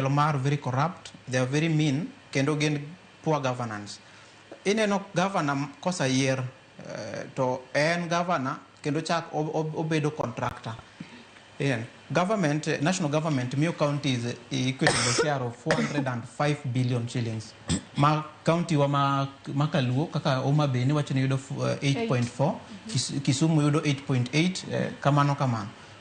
Lomar very corrupt, they are very mean, kendo gen poor governance. Ineno governor kosa year to en governor kendo chak obedo contractor. Government, national government, Mio County is equal to the share of 405 billion shillings. Ma county wa Makaluo, kaka Oma Beni, wacho ni yudo 8.4, Kisumu yudo 8.8, kamano.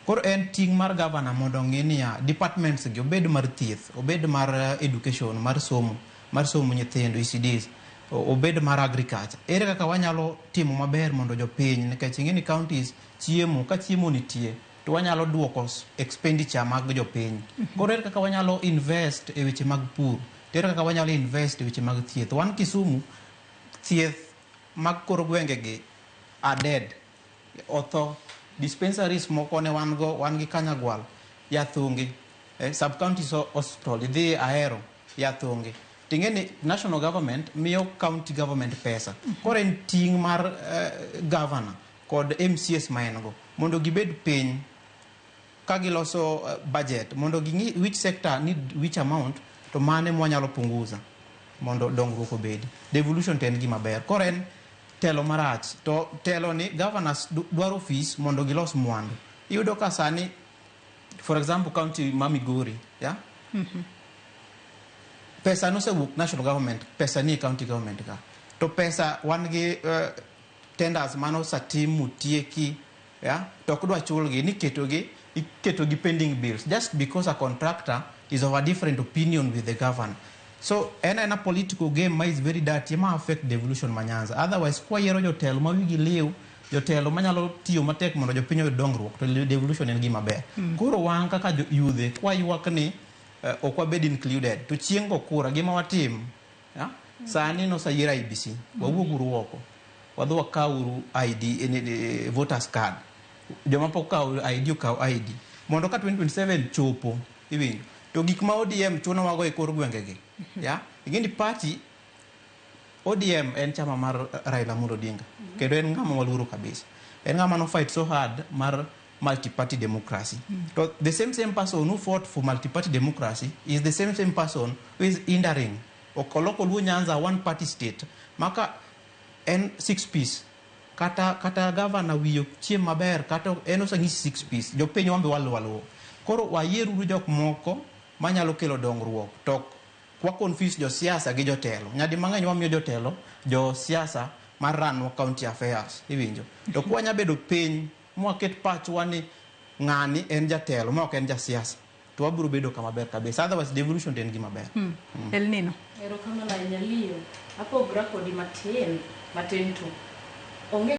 Koro en ting mar governor mondo ng'ini ya departments gi obed mar thieth, obed mar education, mar somo nyithindo, ECDs, obed mar agriculture. Ere kaka wanyalo timo maber mondo jopiny, nikech ng'ini counties chiemo, ka chiemo nitie, to wanyalo duoko expenditure mag jopiny. Koro ere kaka wanyalo invest e weche mag pur, ere kaka wanyalo invest e weche mag thieth. Wan Kisumu, thieth mag kor gwenge gi are dead, otho. Dispensaries moko ne wan gi Kanyagwal, Yathungi, sub-county hospital, idhi Ahero, Yathungi. Tingeni national government miyo county government pesa. Koro en ting mar governor kod MCS maengo mondo gibed piny ka giloso budget mondo gingi which sector need which amount to mane mwanyalo punguza mondo dongruok obedi. Devolution ten gima ber. Koro en telo marach, to telo ni governors dwaro fees mondo gilos mwandu. Iyudo ka sani, for example, county Migori, yeah? Pesa no se wuk national government, pesa ni county government ka. To pesa wan gi tenders mano satim mutieki, yeah? To kudwa chulgi, ni iketo gi pending bills, just because a contractor is of a different opinion with the governor. So, a political game ma is very dirty, ma affect devolution manyanza. Otherwise, kwa yero jotelo ma wigi liu, jotelo manyalo tiyo matek mondo jopiny oyud dongruok, to devolution en gima ber. Koro wan kaka yudhe, kwa yuak ni okwa bed included. To chiengo kura, gima watim, sani no sa yira IBC, wawuguru woko, wadhu wakawuru ID, voters card. Joma pok kaw ID ukaw ID. Mondo ka 2027 chopo, iwinjo. To gik ma ODM chuno wago e kor gwenge gi. Ya, ingini party ODM en chama mar Raila Amolo Odinga. Kendo en ngama waluoro kabisa. En ngama no fight so hard mar multi-party democracy. So the same person who fought for multi-party democracy is the same person who is hindering Okoloko Luo Nyanza one-party state. Maka en 6-piece. Kata governor wiyo chiem maber, kata en osangisi 6-piece. Jopiny wambe waluo. Koro wayieru jok moko manyalo kelo dongruok. Tok kwa confuse jo siasa gi jotelo. Nyadi mang'eny wamiyo jotelo jo siasa mar run county affairs. Iwinjo. To kwa nyabedo piny mwaket pachwa ni ng'ani en jatelo, ma ok en ja siasa. To wabiro bedo kama ber kabisa. Otherwise devolution ten gima ber. El Nino. Ero kama la nyaliyo. Hapo grako di matin tu. Onge